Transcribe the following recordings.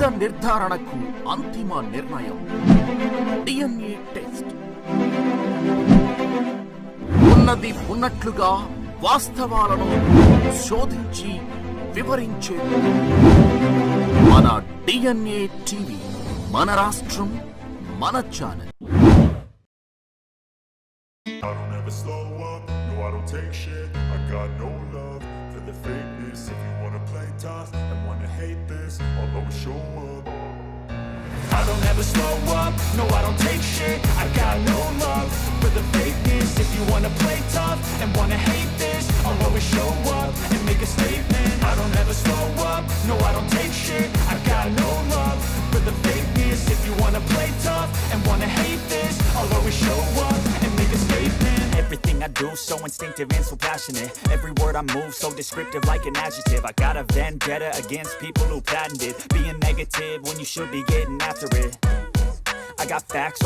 నిజ నిర్ధారణకు అంతిమ నిర్ణయం DNA టెస్ట్. ఉన్నది ఉన్నట్లుగా వాస్తవాలను శోధించి వివరించే మన DNATv, మన రాష్ట్రం, మన channel. I don't ever slow up, no I don't take shit. I got no love for the fakeness. If you wanna play tough and wanna hate this, I'll always show up. I don't ever slow up, no I don't take shit. I got no love for the fakeness. If you wanna play tough and wanna hate this, I'll always show up and make a statement. I don't ever slow up, no I don't take shit. I got no love for the fakeness. If you wanna play tough and wanna hate this, I'll always show up and make a statement. Everything I do so instinctive and so passionate. Every word I move so descriptive like an adjective. I got a vendetta against people who patented being negative when you should be getting after it. I got facts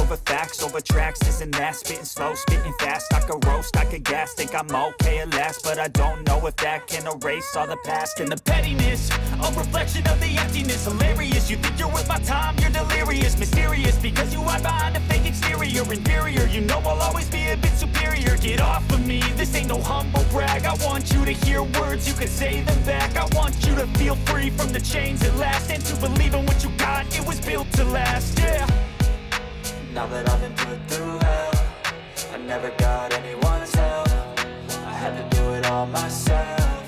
over tracks, this and that. Spitting slow, spitting fast. I could roast, I could gas. Think I'm okay at last, but I don't know if that can erase all the past. And the pettiness, a reflection of the emptiness. Hilarious, you think you're worth my time, you're delirious. Mysterious, because you hide behind a fake exterior. Inferior, you know I'll always be a bit superior. Get off of me, this ain't no humble brag. I want you to hear words, you can say them back. I want you to feel free from the chains at last, and to believe in what you got, it was built to last, yeah. Now that I've been put through hell, I never got anyone's help. I had to do it all myself.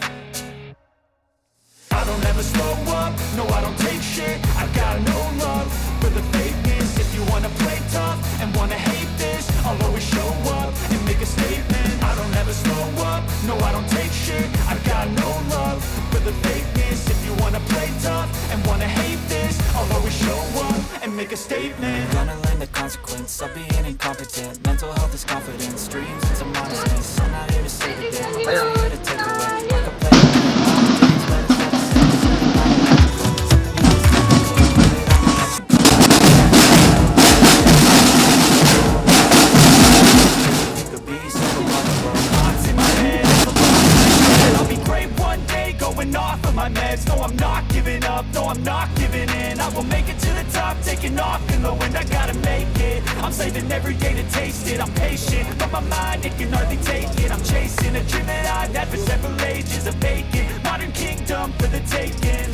I don't ever slow up, no I don't take shit. I got no love for the fakeness. If you wanna play tough and wanna hate this, I'll always show up and make a statement. I don't ever slow up, no I don't take shit. I got no love for the fakeness. If you wanna play tough and wanna hate this, I'll always show up and make a statement. Gonna learn the consequence of being incompetent. Mental health is confidence, dreams into modestness. I'm not here to save the day, I'm here to take away. I can play no I'm not giving up, no I'm not giving in. I will make it to the top, taking off in the wind. I gotta make it, I'm saving every day to taste it. I'm patient, but my mind, it can hardly take it. I'm chasing a dream that I've had for several ages. A vacant, modern kingdom for the taking.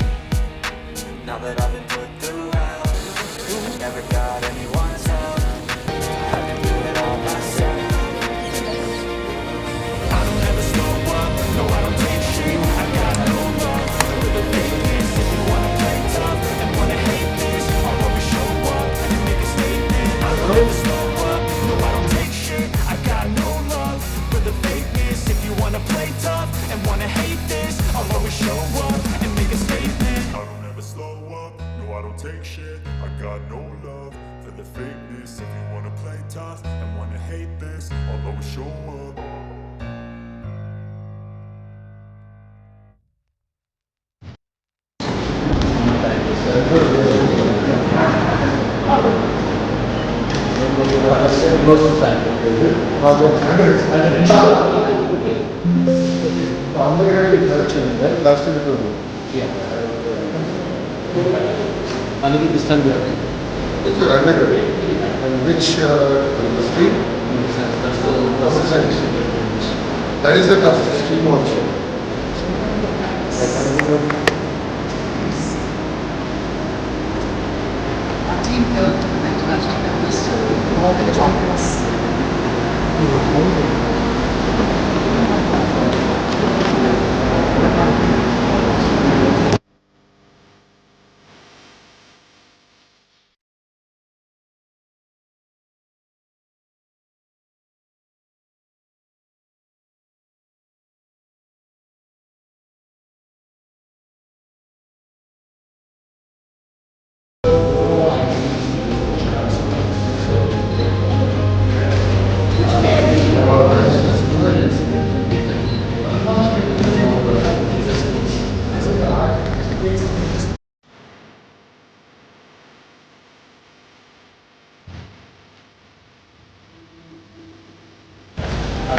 Now that I've been put through hell, I never got anyone's help. I had to do it all myself. I don't ever slow up, no I don't take shit. I got no love for the fakeness. If you wanna play tough and wanna hate this, I'll always show up and make a statement. I don't ever slow up, no I don't take shit. I got no love for the fakeness. If you wanna play tough and wanna hate this, I'll always show up and make a statement. I don't ever slow up, no I don't take shit. I got no love for the fakeness. If you wanna play tough and wanna hate this, I'll always show up. Last year before. Yeah. Only this time we are. It's a underground. And which street? That is the toughest stream also. Team built all the genres.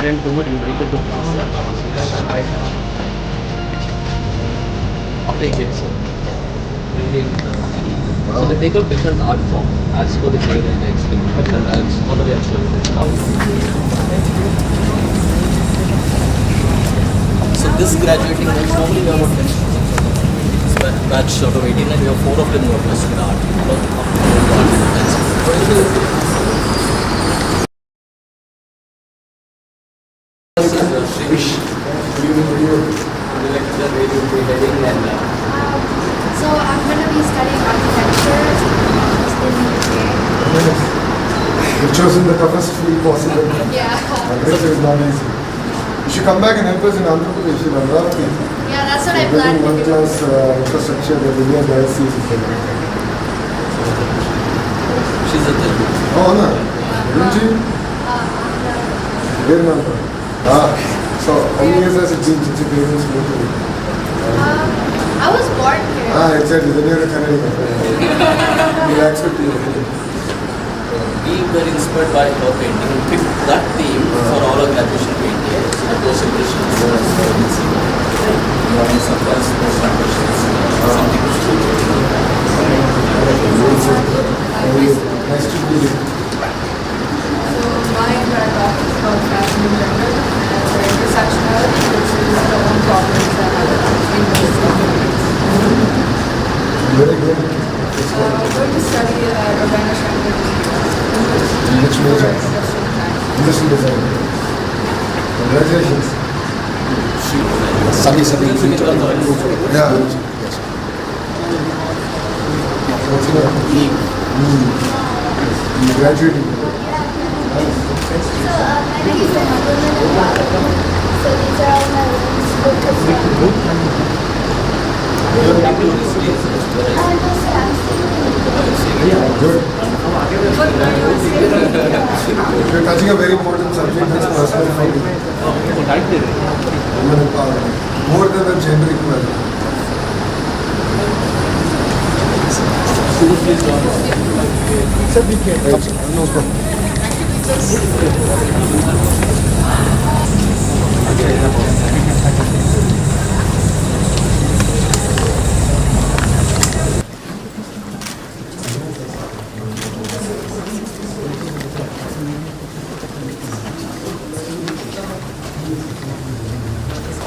then do it, you break it to update it. So they take up different art form as per the kind and the experiment and as already actually. So this graduating batch normally we have about 10 students. This batch out of 18 and we have 4 of them who are pursuing art. Wish you lecture where you will be heading and So I'm going to be studying architecture in the UK. You've chosen the toughest field possible. Yeah. Architecture is not easy. You should come back and help us in Andhra Pradesh in Amravati. Yeah, that's what I Building plan to do. one-class infrastructure that India diocese is building. she's a Telugu. Oh, no. Gunji? Where number? So how many years has it been since you came in school? I was born here. Exactly. Then you're a Kannadiga. We'll accept you. We were inspired by her painting and picked that theme for all our graduation painting. At those celebrations, sometimes those graduations, something to do. Nice to meet you. So my entire talk is about fashion in general and the intersectionality, which is the own problems that happen in those communities. Very good. I'm going to study at Urbana Shankar Which major? Industrial design. Congratulations. Study. Yeah. Yes. What's your name? Graduating. So my name is So these are all my Good. You're touching a very important subject that's personal for you. Women empowerment. More than the gender equality. No problem.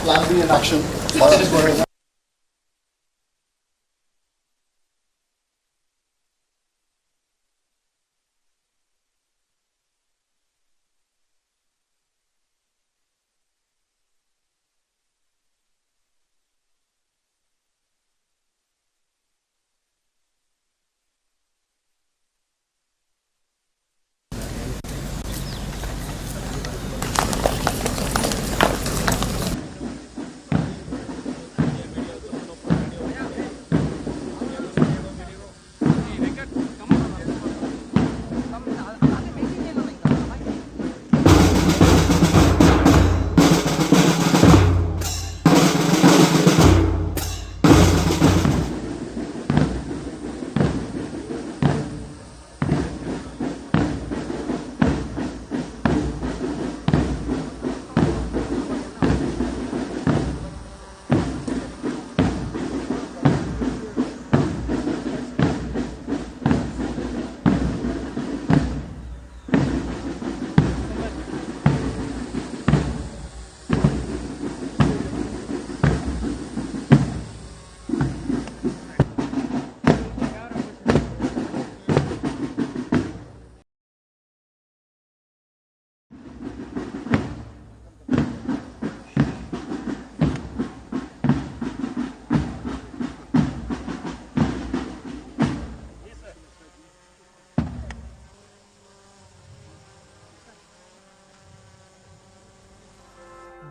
Planning and action. What is going on?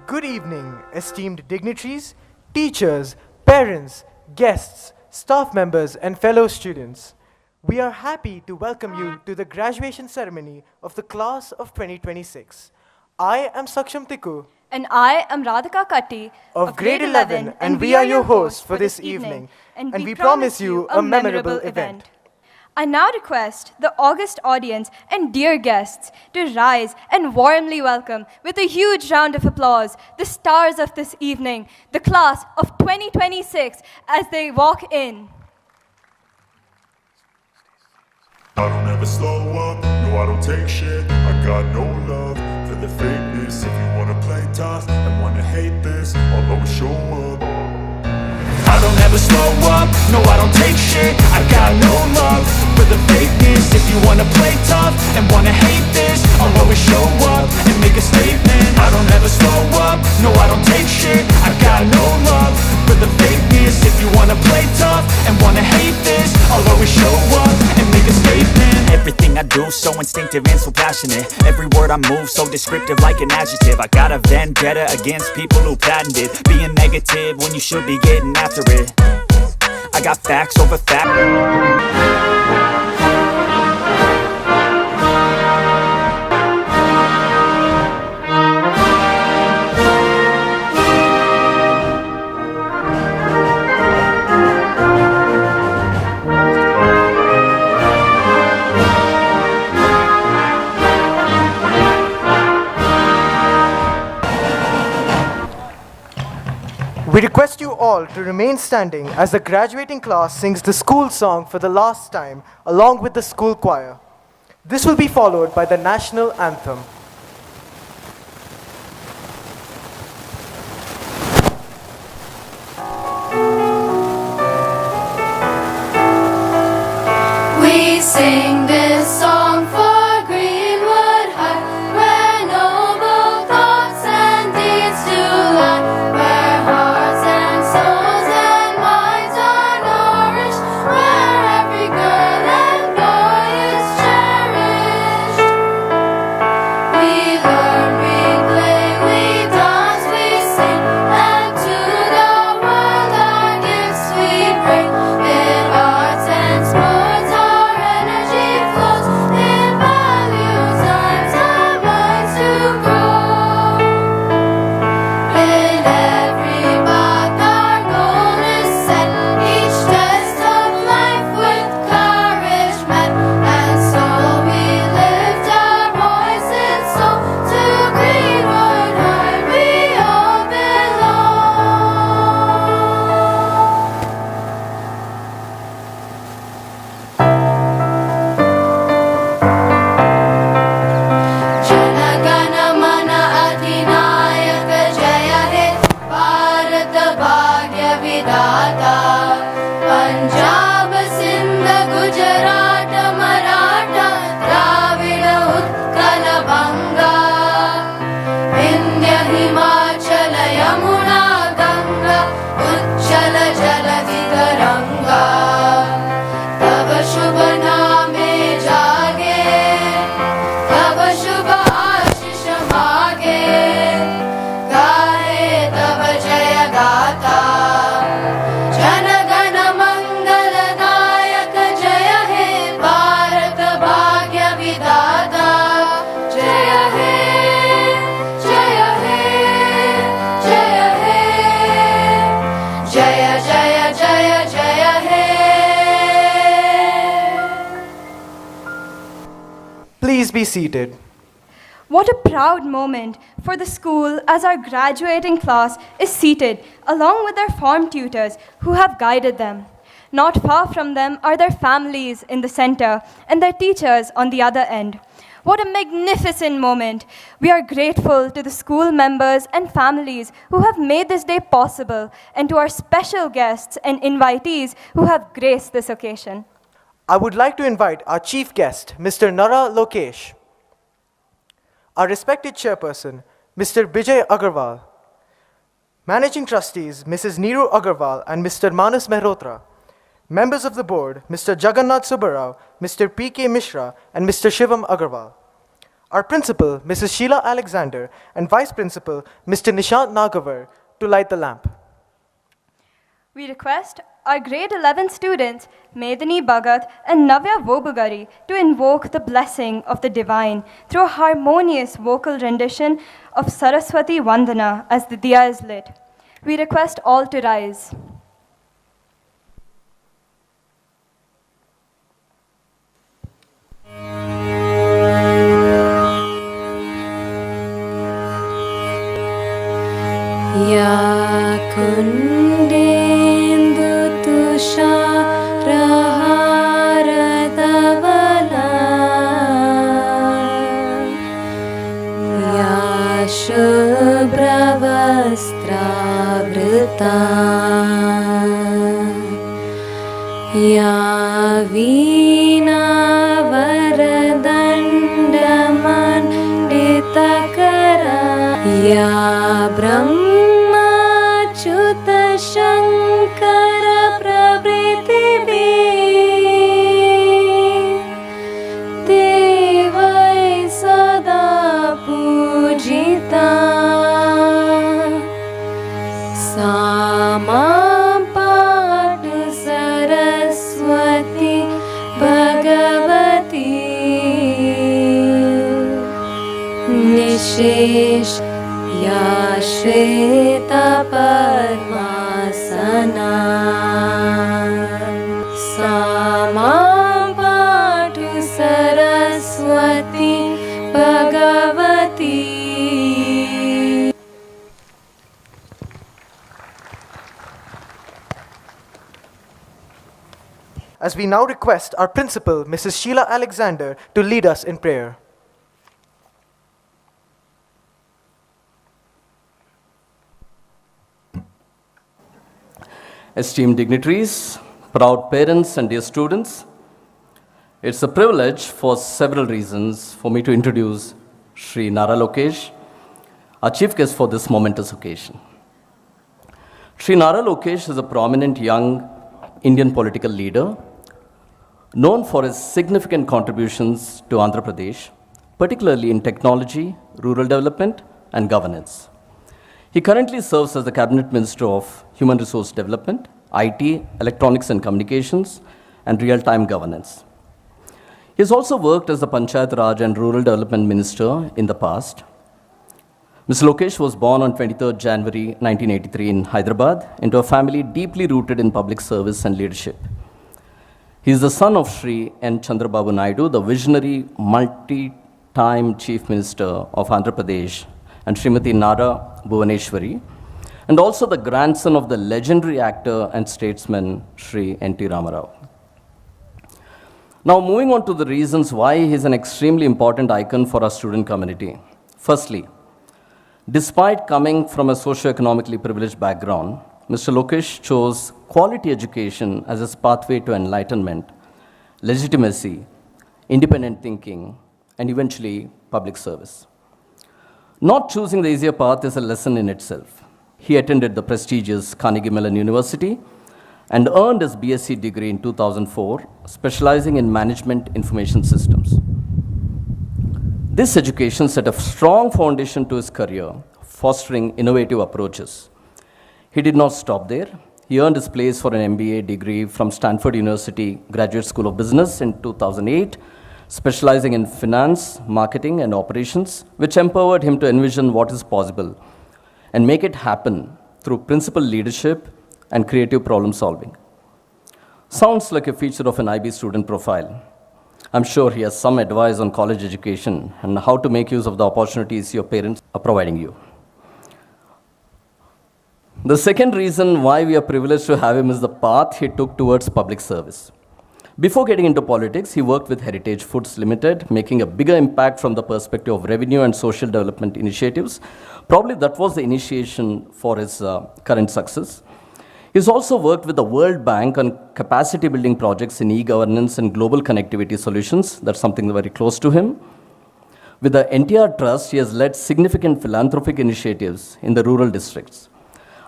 Good evening, esteemed dignitaries, teachers, parents, guests, staff members, and fellow students. We are happy to welcome you to the graduation ceremony of the class of 2026. I am Saksham Tikku And I am Radhika Katti of grade 11, and we are your hosts for this evening, and we promise you a memorable event. I now request the august audience and dear guests to rise and warmly welcome with a huge round of applause the stars of this evening, the class of 2026, as they walk in. I don't ever slow up, no I don't take shit. I got no love for the fakeness. If you wanna play tough and wanna hate this, I'll always show up. I don't ever slow up, no I don't take shit. I got no love for the fakeness. If you wanna play tough and wanna hate this, I'll always show up and make a statement. I don't ever slow up, no I don't take shit. I got no love for the fakeness. If you wanna play tough and wanna hate this, I'll always show up and make a statement. Everything I do so instinctive and so passionate. Every word I move so descriptive like an adjective. I got a vendetta against people who patented being negative when you should be getting after it. I got facts over facts. We request you all to remain standing as the graduating class sings the school song for the last time along with the school choir. This will be followed by the national anthem. We sing this song for Greenwood High, where noble thoughts and deeds do lie, where hearts and souls and minds are nourished, where every girl and boy is cherished. We learn, we play, we dance, we sing, and to the world our gifts we bring. In arts and sports our energy flows, in value times our minds to grow. In every path our goal is set, each test of life with courage met, and so we lift our voices so to Greenwood High we all Jana Gana Mana Adhinayaka Jaya He Bharat Bhagya Vidata Punjab Sindh Gujarat Maratha Dravida Utkala Banga Vindhya Himachala Yamuna Ganga Uchchala Jaladhi Taranga Tava Shubha Name Jage तब शुभ आशीष मागे गाहे तब जय गाता जन गण मंगल दायक जय हे भारत भाग्य विधाता जय हे जय हे जय हे जय जय जय जय हे Please be seated. What a proud moment for the school as our graduating class is seated along with their form tutors who have guided them. Not far from them are their families in the center and their teachers on the other end. What a magnificent moment. We are grateful to the school members and families who have made this day possible, and to our special guests and invitees who have graced this occasion. I would like to invite our chief guest, Mr. Nara Lokesh, our respected chairperson, Mr. Bijay Agarwal, managing trustees, Mrs. Neeru Agarwal and Mr. Manas Mehrotra, members of the board, Mr. Jagannath Subbarao, Mr. P.K. Mishra, and Mr. Shivam Agarwal, our principal, Mrs. Sheila Alexander, and vice principal, Mr. Nishant Nagavar, to light the lamp. We request our grade 11 students, Medini Bhagat and Navya Vobugari, to invoke the blessing of the divine through a harmonious vocal rendition of Saraswati Vandana as the diya is lit. We request all to rise. या कुन्देन्दु तुषारहारधवल या वीणा वरदण्डमण्डितकरा या ब्रह्माच्युत शङ्कर प्रभृतिभिः देवै सदा पूजिता सा मां पातु सरस्वती भगवती निशेष या श्वेतपद्मासना सा मां पातु Saraswati Bhagwati. As we now request our principal, Mrs. Sheila Alexander, to lead us in prayer. Esteemed dignitaries, proud parents and dear students, it's a privilege for several reasons for me to introduce Shri Nara Lokesh, our chief guest for this momentous occasion. Shri Nara Lokesh is a prominent young Indian political leader known for his significant contributions to Andhra Pradesh, particularly in technology, rural development, and governance. He currently serves as the Cabinet Minister of Human Resource Development, IT, Electronics and Communications, and Real-Time Governance. He has also worked as the Panchayat Raj and Rural Development Minister in the past. Mr. Lokesh was born on 23rd January 1983 in Hyderabad into a family deeply rooted in public service and leadership. He is the son of Shri N. Chandrababu Naidu, the visionary multi-time Chief Minister of Andhra Pradesh, and Srimati Nara Bhuvaneshwari, and also the grandson of the legendary actor and statesman Shri N.T. Ramarao. Now moving on to the reasons why he is an extremely important icon for our student community. Firstly, despite coming from a socio-economically privileged background, Mr. Lokesh chose quality education as his pathway to enlightenment, legitimacy, independent thinking, and eventually public service. Not choosing the easier path is a lesson in itself. He attended the prestigious Carnegie Mellon University and earned his BSc degree in 2004, specializing in management information systems. This education set a strong foundation to his career, fostering innovative approaches. He did not stop there. He earned his place for an MBA degree from Stanford University Graduate School of Business in 2008, specializing in finance, marketing, and operations, which empowered him to envision what is possible and make it happen through principled leadership and creative problem solving. Sounds like a feature of an IB student profile. I'm sure he has some advice on college education and how to make use of the opportunities your parents are providing you. The second reason why we are privileged to have him is the path he took towards public service. Before getting into politics, he worked with Heritage Foods Limited, making a bigger impact from the perspective of revenue and social development initiatives. Probably that was the initiation for his current success. He's also worked with the World Bank on capacity building projects in e-governance and global connectivity solutions. That's something very close to him. With the NTR Trust, he has led significant philanthropic initiatives in the rural districts.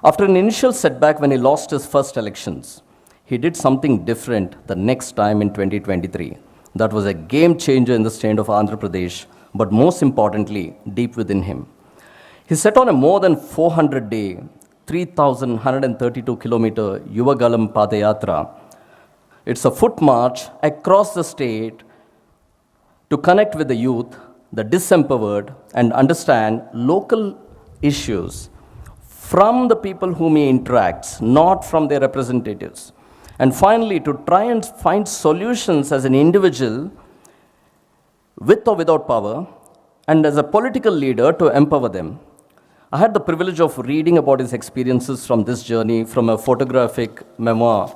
After an initial setback when he lost his first elections, he did something different the next time in 2023. That was a game changer in the state of Andhra Pradesh, but most importantly, deep within him. He set on a more than 400-day, 3,132-kilometer Yuvagalam Padayatra. It's a foot march across the state to connect with the youth, the disempowered, and understand local issues from the people whom he interacts, not from their representatives. And finally, to try and find solutions as an individual, with or without power, and as a political leader to empower them. I had the privilege of reading about his experiences from this journey from a photographic memoir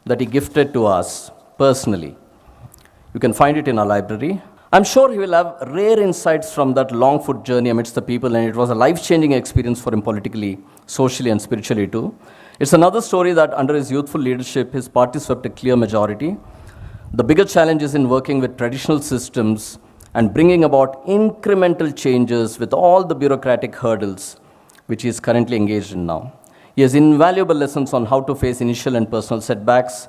that he gifted to us personally. You can find it in our library. I'm sure he will have rare insights from that long foot journey amidst the people, and it was a life-changing experience for him politically, socially, and spiritually too. It's another story that under his youthful leadership, his party swept a clear majority. The bigger challenge is in working with traditional systems and bringing about incremental changes with all the bureaucratic hurdles which he is currently engaged in now. He has invaluable lessons on how to face initial and personal setbacks,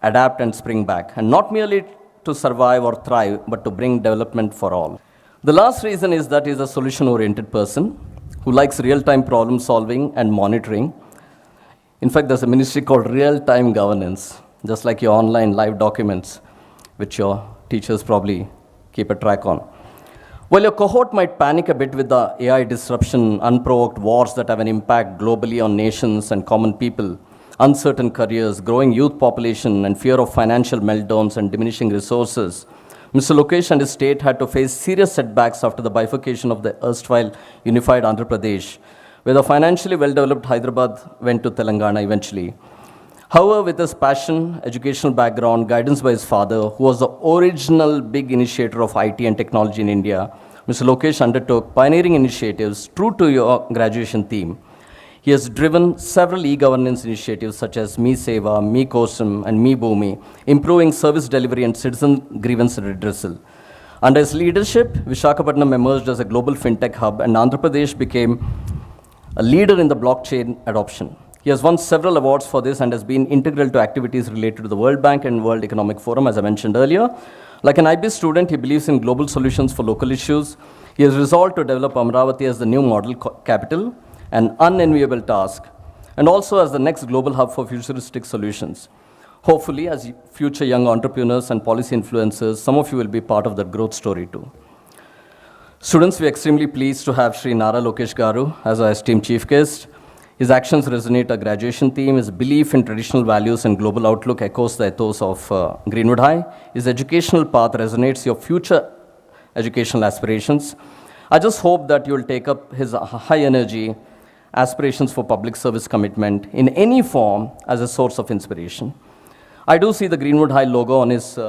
adapt and spring back, and not merely to survive or thrive, but to bring development for all. The last reason is that he is a solution-oriented person who likes real-time problem solving and monitoring. In fact, there's a ministry called real-time governance, just like your online live documents, which your teachers probably keep a track on. While your cohort might panic a bit with the AI disruption, unprovoked wars that have an impact globally on nations and common people, uncertain careers, growing youth population, and fear of financial meltdowns and diminishing resources, Mr. Lokesh and his state had to face serious setbacks after the bifurcation of the erstwhile unified Andhra Pradesh, where the financially well-developed Hyderabad went to Telangana eventually. However, with his passion, educational background, guidance by his father, who was the original big initiator of IT and technology in India, Mr. Lokesh undertook pioneering initiatives true to your graduation theme. He has driven several e-governance initiatives such as Me Seva, Me Kosam, and Me Bhumi, improving service delivery and citizen grievance redressal. Under his leadership, Visakhapatnam emerged as a global fintech hub, and Andhra Pradesh became a leader in the blockchain adoption. He has won several awards for this and has been integral to activities related to the World Bank and World Economic Forum, as I mentioned earlier. Like an IB student, he believes in global solutions for local issues. He has resolved to develop Amravati as the new model capital, an unenviable task, and also as the next global hub for futuristic solutions. Hopefully, as future young entrepreneurs and policy influencers, some of you will be part of that growth story too. Students, we are extremely pleased to have Sri Nara Lokesh Garu as our esteemed chief guest. His actions resonate our graduation theme. His belief in traditional values and global outlook echoes the ethos of Greenwood High. His educational path resonates your future educational aspirations. I just hope that you will take up his high energy, aspirations for public service commitment in any form as a source of inspiration. I do see the Greenwood High logo on his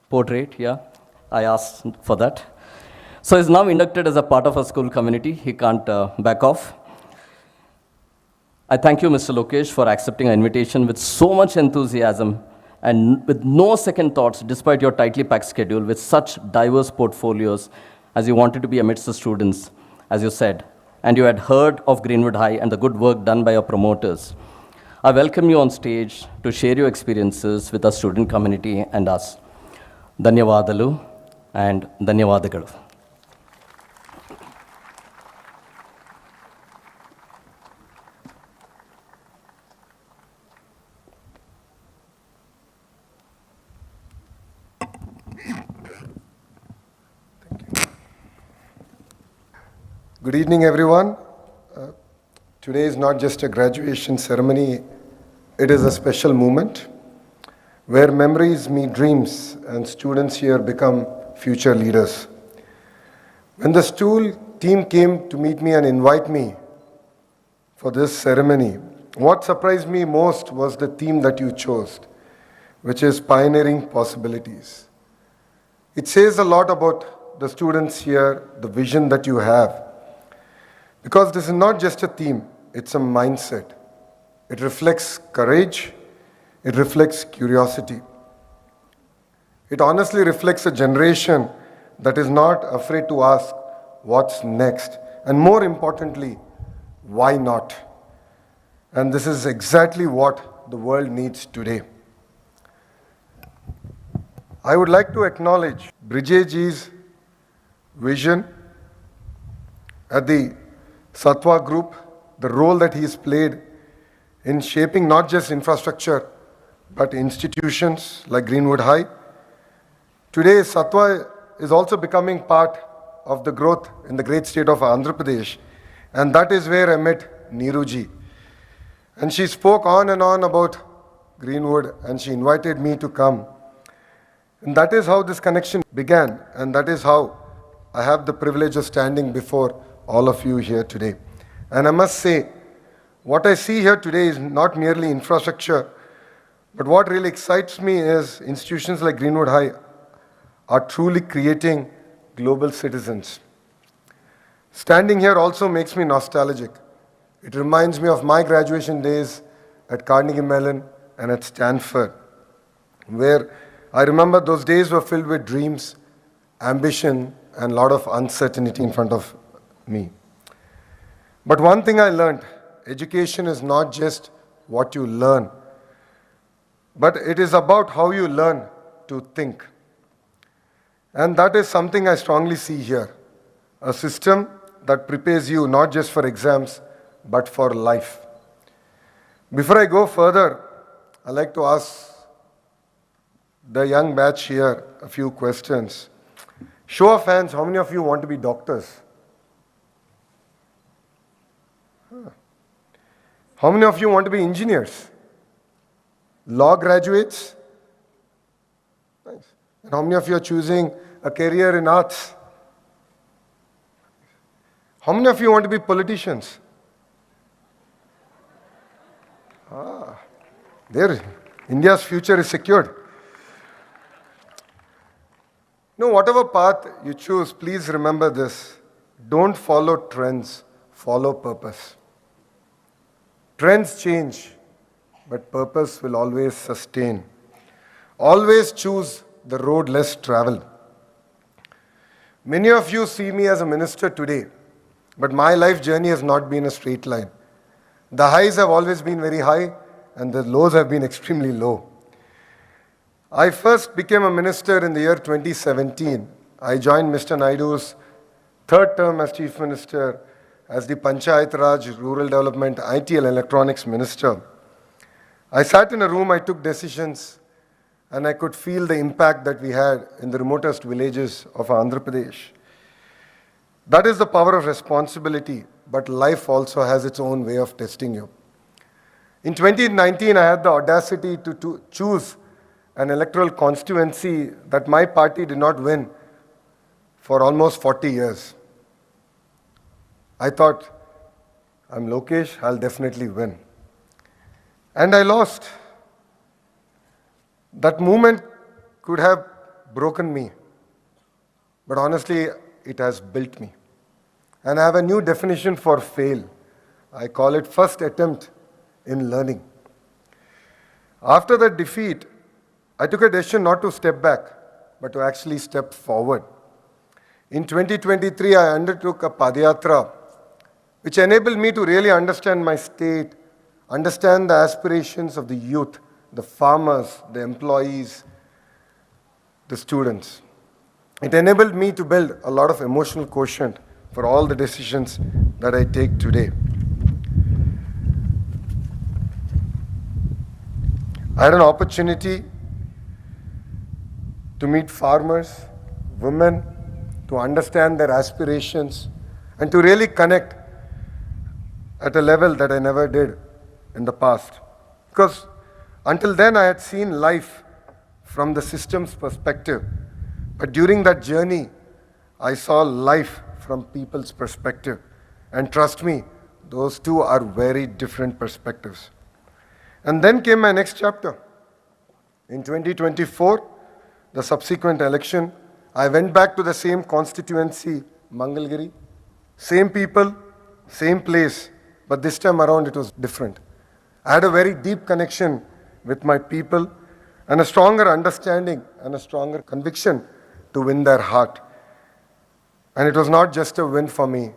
portrait, yeah. I asked for that. So he's now inducted as a part of our school community. He can't back off. I thank you, Mr. Lokesh, for accepting our invitation with so much enthusiasm and with no second thoughts, despite your tightly packed schedule, with such diverse portfolios, as you wanted to be amidst the students, as you said, and you had heard of Greenwood High and the good work done by your promoters. I welcome you on stage to share your experiences with our student community and us. Dhanyavadalu and Dhanyavadagalu. Good evening, everyone. Today is not just a graduation ceremony, it is a special moment where memories meet dreams and students here become future leaders. When the school team came to meet me and invite me for this ceremony, what surprised me most was the theme that you chose, which is pioneering possibilities. It says a lot about the students here, the vision that you have. Because this is not just a theme, it's a mindset. It reflects courage, it reflects curiosity. It honestly reflects a generation that is not afraid to ask what's next, and more importantly, why not? And this is exactly what the world needs today. I would like to acknowledge Brijeji's vision at the Satwa Group, the role that he's played in shaping not just infrastructure, but institutions like Greenwood High. Today, Satwa is also becoming part of the growth in the great state of Andhra Pradesh, and that is where I met Neeruji. And she spoke on and on about Greenwood, and she invited me to come. And that is how this connection began, and that is how I have the privilege of standing before all of you here today. And I must say, what I see here today is not merely infrastructure, but what really excites me is institutions like Greenwood High are truly creating global citizens. Standing here also makes me nostalgic. It reminds me of my graduation days at Carnegie Mellon and at Stanford, where I remember those days were filled with dreams, ambition, and a lot of uncertainty in front of me. But one thing I learned, education is not just what you learn, but it is about how you learn to think. And that is something I strongly see here. A system that prepares you not just for exams, but for life. Before I go further, I'd like to ask the young batch here a few questions. Show of hands, how many of you want to be doctors? How many of you want to be engineers? Law graduates? Nice. And how many of you are choosing a career in arts? How many of you want to be politicians? There, India's future is secured. No, whatever path you choose, please remember this. Don't follow trends, follow purpose. Trends change, but purpose will always sustain. Always choose the road less traveled. Many of you see me as a minister today, but my life journey has not been a straight line. The highs have always been very high, and the lows have been extremely low. I first became a minister in the year 2017. I joined Mr. Naidu's third term as Chief Minister as the Panchayat Raj, Rural Development, IT and Electronics Minister. I sat in a room, I took decisions, and I could feel the impact that we had in the remotest villages of Andhra Pradesh. That is the power of responsibility, but life also has its own way of testing you. In 2019, I had the audacity to choose an electoral constituency that my party did not win for almost 40 years. I thought, I'm Lokesh, I'll definitely win. And I lost. That movement could have broken me, but honestly, it has built me. And I have a new definition for fail. I call it first attempt in learning. After that defeat, I took a decision not to step back, but to actually step forward. In 2023, I undertook a Padayatra, which enabled me to really understand my state, understand the aspirations of the youth, the farmers, the employees, the students. It enabled me to build a lot of emotional quotient for all the decisions that I take today. I had an opportunity to meet farmers, women, to understand their aspirations, and to really connect at a level that I never did in the past. Because until then I had seen life from the system's perspective. But during that journey, I saw life from people's perspective. And trust me, those two are very different perspectives. And then came my next chapter. In 2024, the subsequent election, I went back to the same constituency, Mangalgiri, same people, same place, but this time around it was different. I had a very deep connection with my people and a stronger understanding and a stronger conviction to win their heart. And it was not just a win for me,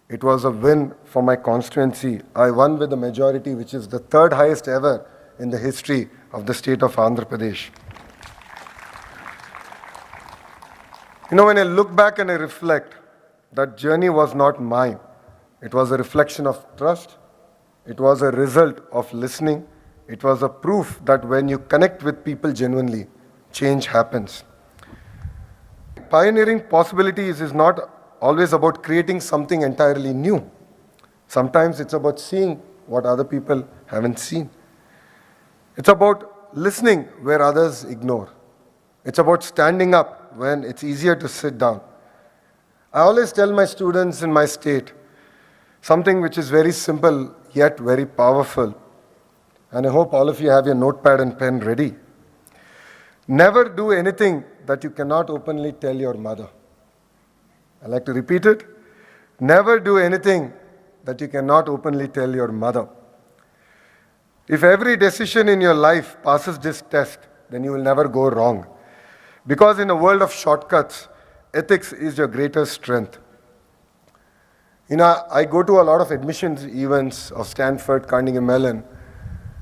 it was a win for my constituency. I won with a majority which is the third highest ever in the history of the state of Andhra Pradesh. You know, when I look back and I reflect, that journey was not mine. It was a reflection of trust. It was a result of listening. It was a proof that when you connect with people genuinely, change happens. Pioneering possibilities is not always about creating something entirely new. Sometimes it's about seeing what other people haven't seen. It's about listening where others ignore. It's about standing up when it's easier to sit down. I always tell my students in my state something which is very simple yet very powerful. And I hope all of you have your notepad and pen ready. Never do anything that you cannot openly tell your mother. I like to repeat it. Never do anything that you cannot openly tell your mother. If every decision in your life passes this test, then you will never go wrong. Because in a world of shortcuts, ethics is your greatest strength. I go to a lot of admissions events of Stanford, Carnegie Mellon,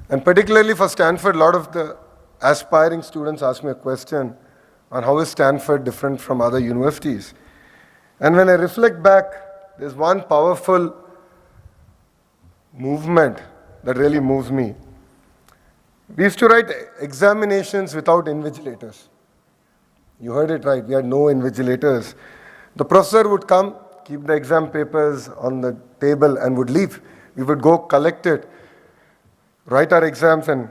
and particularly for Stanford, a lot of the aspiring students ask me a question on how is Stanford different from other universities. And when I reflect back, there's one powerful movement that really moves me. We used to write examinations without invigilators. You heard it right, we had no invigilators. The professor would come, keep the exam papers on the table and would leave. We would go collect it, write our exams, and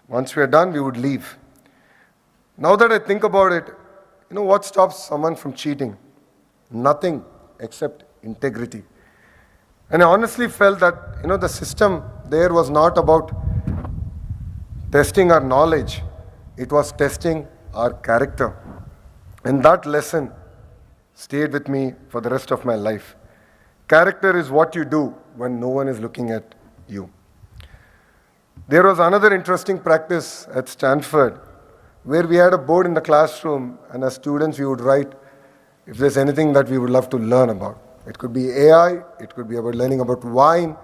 once we are done, we would leave. Now that I think about it, what stops someone from cheating? Nothing except integrity. And I honestly felt that, the system there was not about testing our knowledge, it was testing our character. And that lesson stayed with me for the rest of my life. Character is what you do when no one is looking at you. There was another interesting practice at Stanford where we had a board in the classroom, and as students we would write if there's anything that we would love to learn about. It could be AI, it could be about learning about wine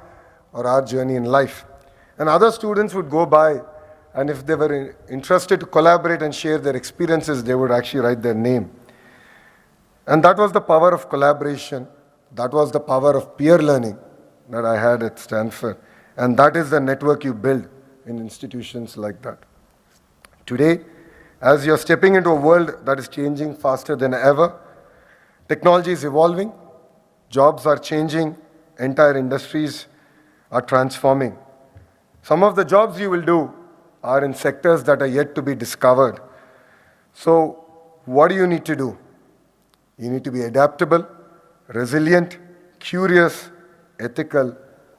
or our journey in life. And other students would go by, and if they were interested to collaborate and share their experiences, they would actually write their name. And that was the power of collaboration. That was the power of peer learning that I had at Stanford. And that is the network you build in institutions like that. Today, as you're stepping into a world that is changing faster than ever, technology is evolving, jobs are changing, entire industries are transforming. Some of the jobs you will do are in sectors that are yet to be discovered. So, what do you need to do? You need to be adaptable, resilient, curious, ethical,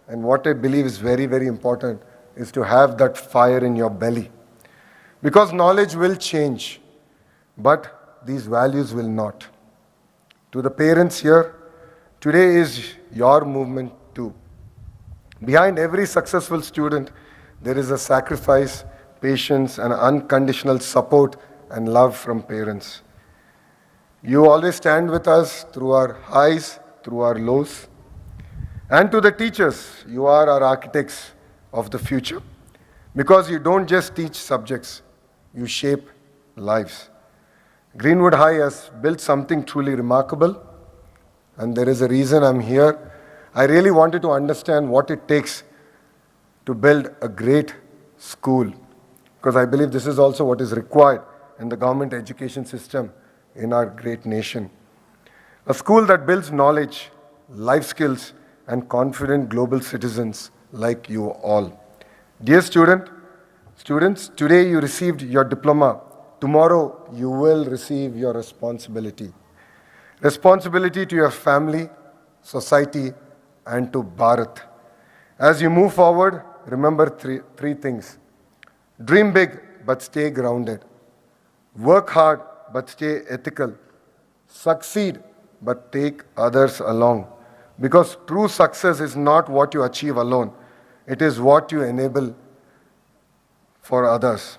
and what I believe is very, very important is to have that fire in your belly. Because knowledge will change, but these values will not. To the parents here, today is your movement too. Behind every successful student, there is a sacrifice, patience, and unconditional support and love from parents. You always stand with us through our highs, through our lows. And to the teachers, you are our architects of the future. Because you don't just teach subjects, you shape lives. Greenwood High has built something truly remarkable, and there is a reason I'm here. I really wanted to understand what it takes to build a great school, because I believe this is also what is required in the government education system in our great nation. A school that builds knowledge, life skills, and confident global citizens like you all. Dear students, today you received your diploma. Tomorrow you will receive your responsibility. Responsibility to your family, society, and to Bharat. As you move forward, remember three things. Dream big, but stay grounded. Work hard, but stay ethical. Succeed, but take others along. Because true success is not what you achieve alone. It is what you enable for others.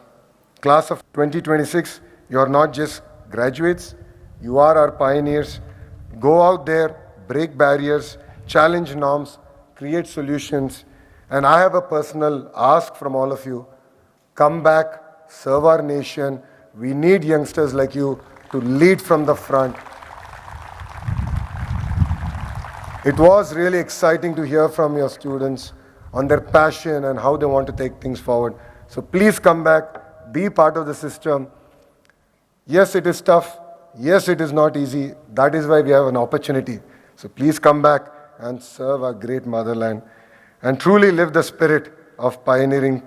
Class of 2026, you are not just graduates, you are our pioneers. Go out there, break barriers, challenge norms, create solutions. And I have a personal ask from all of you. Come back, serve our nation. We need youngsters like you to lead from the front. It was really exciting to hear from your students on their passion and how they want to take things forward. So please come back, be part of the system. Yes, it is tough. Yes, it is not easy. That is why we have an opportunity. So please come back and serve our great motherland and truly live the spirit of pioneering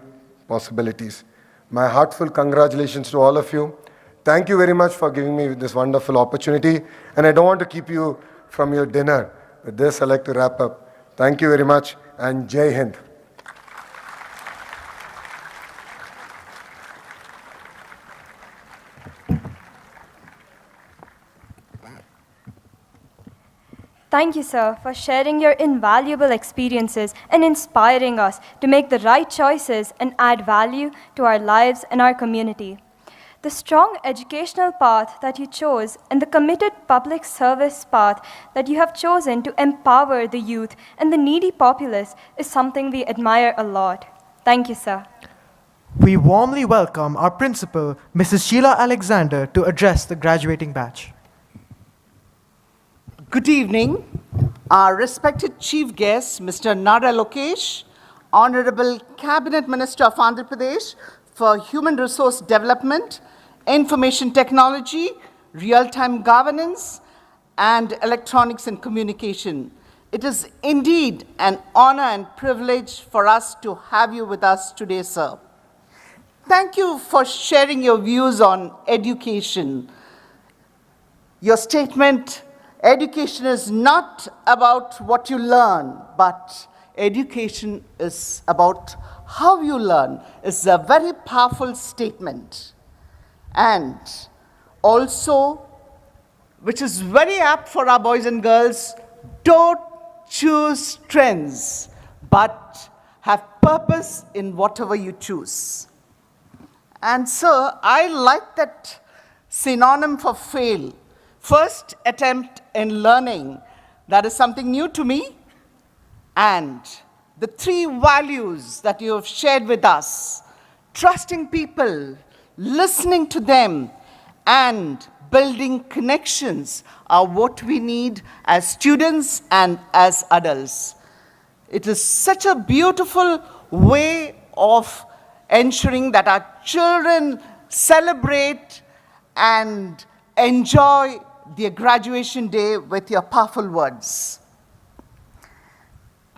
possibilities. My heartfelt congratulations to all of you. Thank you very much for giving me this wonderful opportunity. And I don't want to keep you from your dinner. With this, I'd like to wrap up. Thank you very much, and Jai Hind. Thank you, sir, for sharing your invaluable experiences and inspiring us to make the right choices and add value to our lives and our community. The strong educational path that you chose and the committed public service path that you have chosen to empower the youth and the needy populace is something we admire a lot. Thank you, sir. We warmly welcome our principal, Mrs. Sheila Alexander, to address the graduating batch. Good evening. Our respected chief guest, Mr. Nara Lokesh, Honorable Cabinet Minister of Andhra Pradesh for Human Resource Development, Information Technology, Real-Time Governance, and Electronics and Communication. It is indeed an honor and privilege for us to have you with us today, sir. Thank you for sharing your views on education. Your statement, education is not about what you learn, but education is about how you learn, is a very powerful statement. And also, which is very apt for our boys and girls, don't choose trends, but have purpose in whatever you choose. And sir, I like that synonym for fail. First attempt in learning, that is something new to me. And the three values that you have shared with us, trusting people, listening to them, and building connections are what we need as students and as adults. It is such a beautiful way of ensuring that our children celebrate and enjoy their graduation day with your powerful words.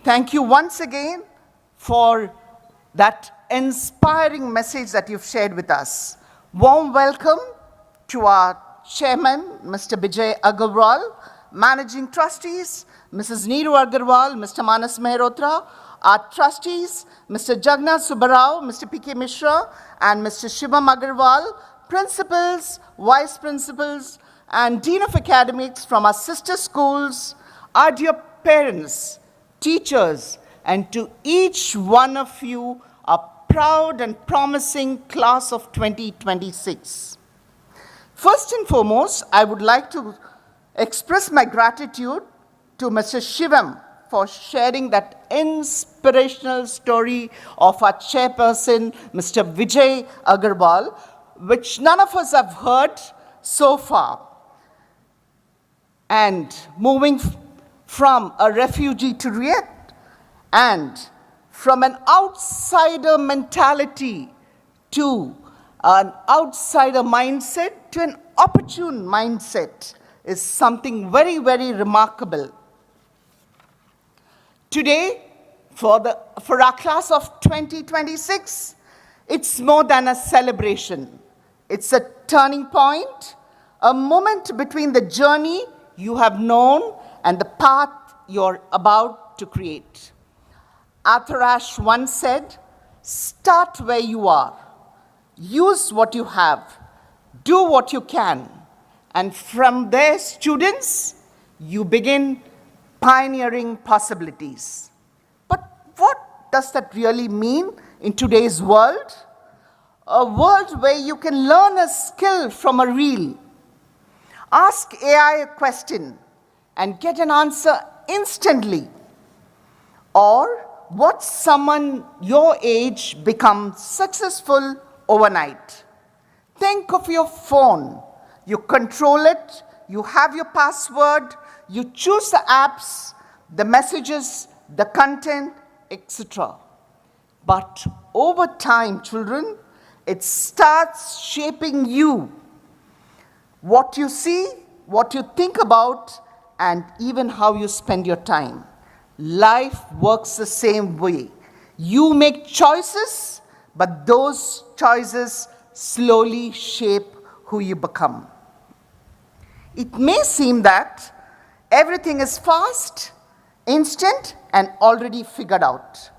Thank you once again for that inspiring message that you've shared with us. Warm welcome to our chairman, Mr. Bijay Agarwal, managing trustees, Mrs. Neeru Agarwal, Mr. Manas Mehrotra, our trustees, Mr. Jagannath Subbarao, Mr. P.K. Mishra, and Mr. Shivam Agarwal, principals, vice principals, and dean of academics from our sister schools, our dear parents, teachers, and to each one of you, a proud and promising class of 2026. First and foremost, I would like to express my gratitude to Mr. Shivam for sharing that inspirational story of our chairperson, Mr. Vijay Agarwal, which none of us have heard so far. And moving from a refugee to react, and from an outsider mentality to an outsider mindset to an opportune mindset is something very, very remarkable. Today, for our class of 2026, it's more than a celebration. It's a turning point, a moment between the journey you have known and the path you're about to create. Arthur Ashe once said, start where you are, use what you have, do what you can, and from there, students, you begin pioneering possibilities. But what does that really mean in today's world? A world where you can learn a skill from a reel, ask AI a question and get an answer instantly, or watch someone your age become successful overnight. Think of your phone. You control it, you have your password, you choose the apps, the messages, the content, etc. But over time, children, it starts shaping you. What you see, what you think about, and even how you spend your time. Life works the same way. You make choices, but those choices slowly shape who you become. It may seem that everything is fast, instant, and already figured out.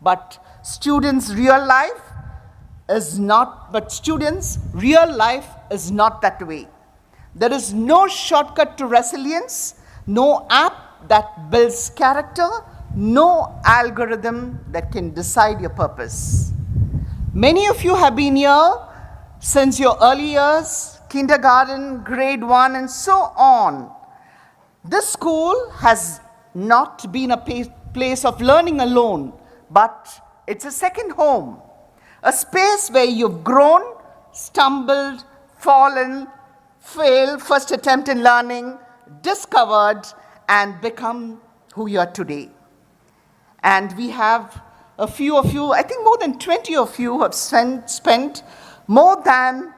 But students' real life is not that way. There is no shortcut to resilience, no app that builds character, no algorithm that can decide your purpose. Many of you have been here since your early years, kindergarten, grade 1, and so on. This school has not been a place of learning alone, but it's a second home, a space where you've grown, stumbled, fallen, failed, first attempt in learning, discovered, and become who you are today. And we have a few of you, I think more than 20 of you have spent more than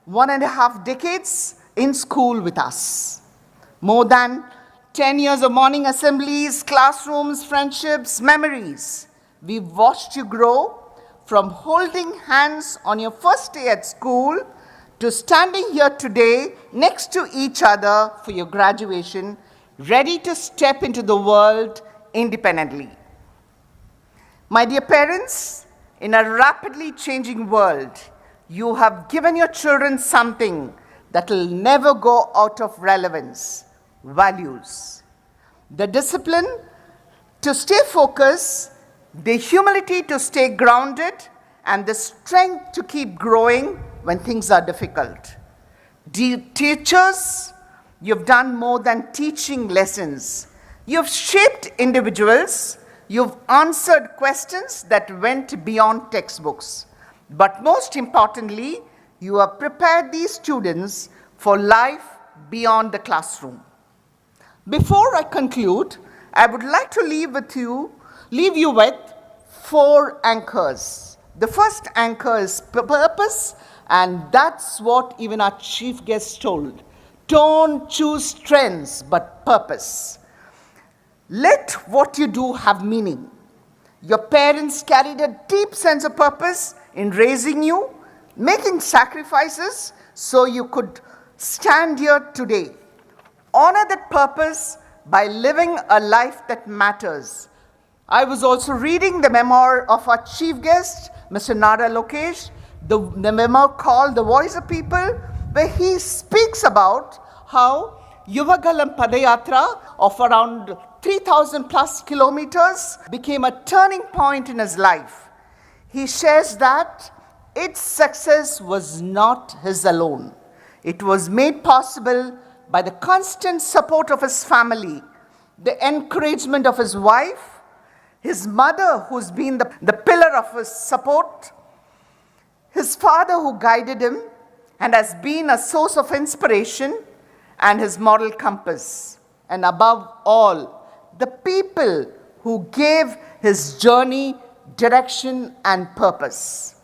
1.5 decades in school with us. More than 10 years of morning assemblies, classrooms, friendships, memories. We've watched you grow from holding hands on your first day at school to standing here today next to each other for your graduation, ready to step into the world independently. My dear parents, in a rapidly changing world, you have given your children something that will never go out of relevance: values. The discipline to stay focused, the humility to stay grounded, and the strength to keep growing when things are difficult. Dear teachers, you've done more than teaching lessons. You've shaped individuals. You've answered questions that went beyond textbooks. But most importantly, you have prepared these students for life beyond the classroom. Before I conclude, I would like to leave you with 4 anchors. The first anchor is purpose, and that's what even our chief guest told. Don't choose trends, but purpose. Let what you do have meaning. Your parents carried a deep sense of purpose in raising you, making sacrifices so you could stand here today. Honor that purpose by living a life that matters. I was also reading the memoir of our chief guest, Mr. Nara Lokesh, the memoir called The Voice of People, where he speaks about how Yuvagalam Padayatra of around 3,000 plus kilometers became a turning point in his life. He shares that its success was not his alone. It was made possible by the constant support of his family, the encouragement of his wife, his mother, who's been the pillar of his support, his father, who guided him and has been a source of inspiration, and his moral compass. And above all, the people who gave his journey direction and purpose.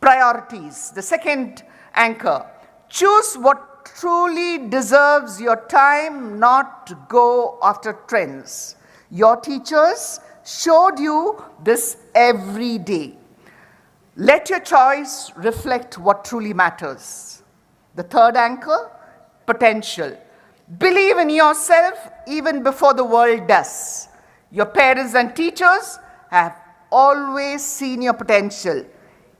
Priorities, the second anchor. Choose what truly deserves your time, not to go after trends. Your teachers showed you this every day. Let your choice reflect what truly matters. The third anchor, potential. Believe in yourself even before the world does. Your parents and teachers have always seen your potential.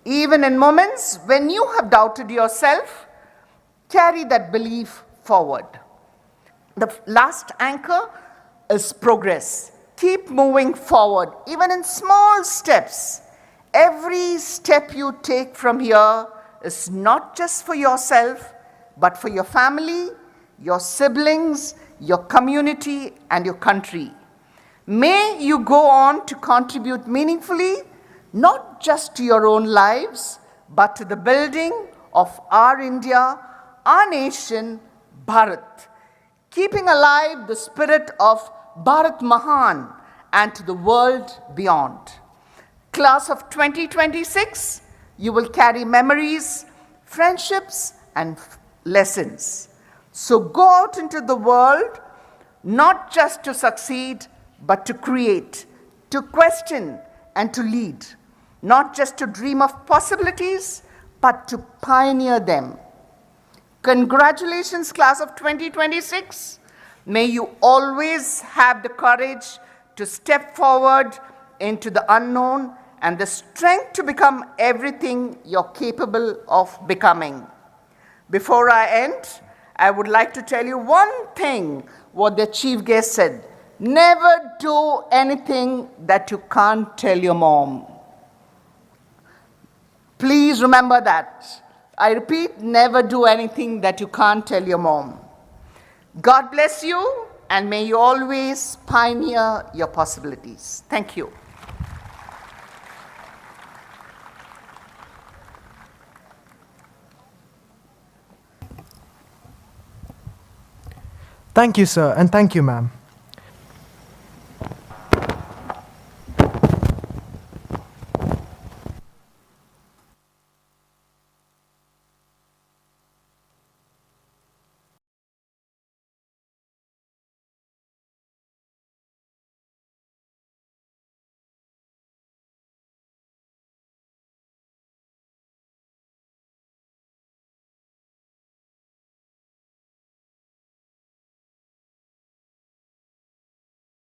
Even in moments when you have doubted yourself, carry that belief forward. The last anchor is progress. Keep moving forward, even in small steps. Every step you take from here is not just for yourself, but for your family, your siblings, your community, and your country. May you go on to contribute meaningfully, not just to your own lives, but to the building of our India, our nation, Bharat, keeping alive the spirit of Bharat Mahan and to the world beyond. Class of 2026, you will carry memories, friendships, and lessons. So go out into the world, not just to succeed, but to create, to question, and to lead. Not just to dream of possibilities, but to pioneer them. Congratulations, class of 2026. May you always have the courage to step forward into the unknown and the strength to become everything you're capable of becoming. Before I end, I would like to tell you one thing what the chief guest said. Never do anything that you can't tell your mom. Please remember that. I repeat, never do anything that you can't tell your mom. God bless you, and may you always pioneer your possibilities. Thank you. Thank you, sir, and thank you, ma'am.